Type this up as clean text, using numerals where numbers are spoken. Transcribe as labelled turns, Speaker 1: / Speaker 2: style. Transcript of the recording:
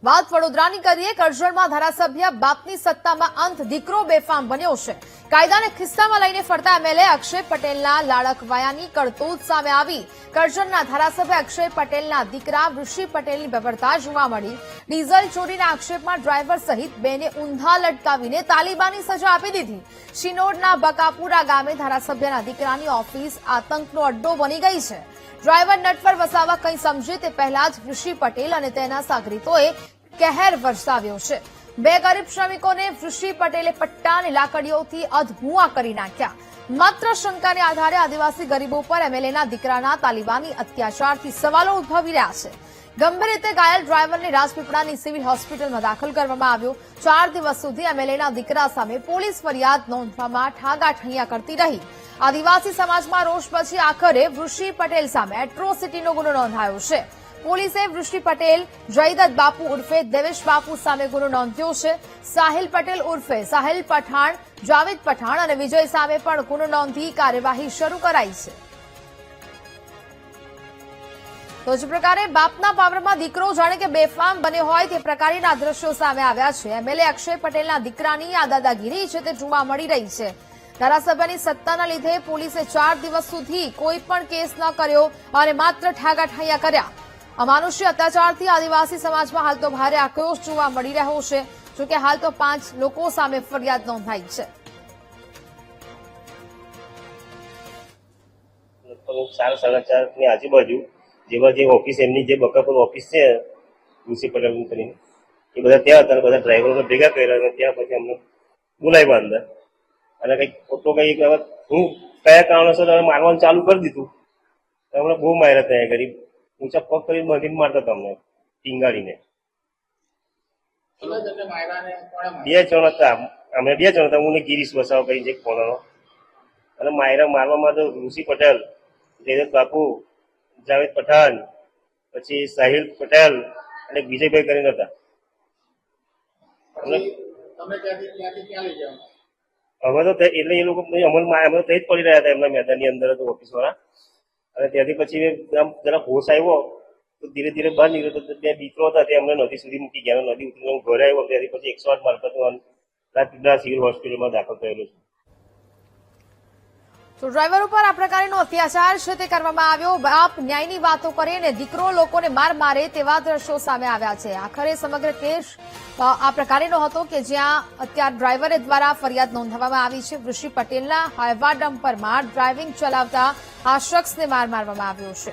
Speaker 1: વાત વડોદરાની કરીએ। કરજણમાં ધારાસભ્ય બાપની સત્તામાં અંત, દીકરો બેફામ બન્યો છે। કાયદાને ખિસ્સામાં લઈને ફરતા એમએલએ અક્ષય પટેલના લાડકવાયાની કરતૂત સામે આવી। કરજણના ધારાસભ્ય અક્ષય પટેલના દીકરા ઋષિ પટેલની બેપરતા જોવા મળી। ડીઝલ ચોરીના આક્ષેપમાં ડ્રાઈવર સહિત બેને ઊંધા લટકાવીને તાલિબાની સજા આપી દીધી। શિનોરના બકાપુરા ગામે ધારાસભ્યના દીકરાની ઓફિસ આતંકનો અડ્ડો બની ગઈ છે। ડ્રાઈવર નટવર વસાવા કંઈ સમજે તે પહેલા જ ઋષિ પટેલ અને તેના સાગરીતોએ કહેર વરસાવ્યો છે। બે ગરીબ શ્રમિકોને ઋષિ પટેલે પટ્ટા અને લાકડીઓથી અધભૂઆ કરી નાખ્યા। માત્ર શંકાને આધારે આદિવાસી ગરીબો પર એમએલએના દીકરાના તાલિબાની અત્યાચારથી સવાલો ઉદ્ભવી રહ્યા છે। ગંભીર રીતે ઘાયલ ડ્રાઈવરને રાજપીપળાની સિવિલ હોસ્પિટલમાં દાખલ કરવામાં આવ્યો। 4 દિવસ સુધી એમએલએના દીકરા સામે પોલીસ ફરિયાદ નોંધવામાં ઠાગાઠૈયા કરતી રહી। આદિવાસી સમાજમાં રોષ પછી આખરે ઋષિ પટેલ સામે એટ્રોસિટીનો ગુનો નોંધાયો છે। પોલીસે ઋષિ પટેલ, જયદત્ત બાપુ ઉર્ફે દેવેશ બાપુ સામે ગુનો નોંધ્યો છે। સાહિલ પટેલ ઉર્ફે સાહિલ પઠાણ, જાવેદ પઠાણ અને વિજય સામે પણ ગુનો નોંધી કાર્યવાહી શરૂ કરાઈ છે। તો જ પ્રકારે બાપના પાવરમાં દીકરો જાણે કે બેફામ બન્યો હોય તે પ્રકારના દ્રશ્યો સામે આવ્યા છે। એમએલએ અક્ષય પટેલના દીકરાની આ દાદાગીરી છે તે જોવા મળી રહી છે। ધારાસભ્યની સત્તાના લીધે પોલીસે 4 દિવસ સુધી કોઈ પણ કેસ ન કર્યો અને માત્ર ઠાગાઠૈયા કર્યા। અમાનુષ્ય અત્યાચારથી આદિવાસી સમાજમાં હાલ તો ભારે આક્રોશ જોવા મળી રહ્યો છે। જોકે હાલ તો 5 લોકો સામે ફરિયાદ નોંધાઈ છે।
Speaker 2: 4:30 ની આજુબાજુ જેમાં જે ઓફિસ એમની જે બકાપુર ઓફિસ છે ઋષિ પટેલની કરીને એ બધા ત્યાં હતા। બધા ડ્રાઈવરોને ભેગા કર્યા અને ત્યાં પછી અમને બોલાવ્યા અંદર અને કંઈક ખોટો કંઈક હું કયા કારણોસર મારવાનું ચાલુ કરી દીધું। અમને બહુ માર્યા ત્યાં ગરીબ ઊંચા પગ કરીને બાંધીને મારતા હતા અમને ટીંગાડીને। 2 જણ હતા, અમે 2 જણ હતા, હું ને ગિરીશ વસાવ કરીને એક કોણનો અને મારવામાં તો ઋષિ પટેલ, જયદત્ત બાપુ, જાવેદ પઠાણ, પછી સાહિલ પટેલ અને વિજયભાઈ કરીને હતા। અમે તો એટલે એ લોકો અમે તો જ પડી રહ્યા હતા એમના મેદાનની અંદર ઓફિસ વાળા અને ત્યાંથી પછી જરા હોશ આવ્યો તો ધીરે ધીરે બહાર નીકળ્યો તો ત્યાં દીકરો હતા તે અમને નદી સુધી મૂકી ગયા। નદી ઉતરીને હું ઘરે આવ્યો ત્યાંથી પછી 108 મારફત રાજપીપળા સિવિલ હોસ્પિટલમાં દાખલ થયેલો છું।
Speaker 1: તો ડ્રાઈવર ઉપર આ પ્રકારનો અત્યાચાર છે તે કરવામાં આવ્યો। બાપ ન્યાયની વાતો કરે અને દીકરો લોકોને માર મારે તેવા દ્રશ્યો સામે આવ્યા છે। આખરે સમગ્ર કેસ આ પ્રકારનો હતો કે જ્યાં અત્યારે ડ્રાઈવરે દ્વારા ફરિયાદ નોંધાવવામાં આવી છે। ઋષિ પટેલના હાઇવા ડમ્પરમાં ડ્રાઇવિંગ ચલાવતા આ શખ્સને માર મારવામાં આવ્યો છે।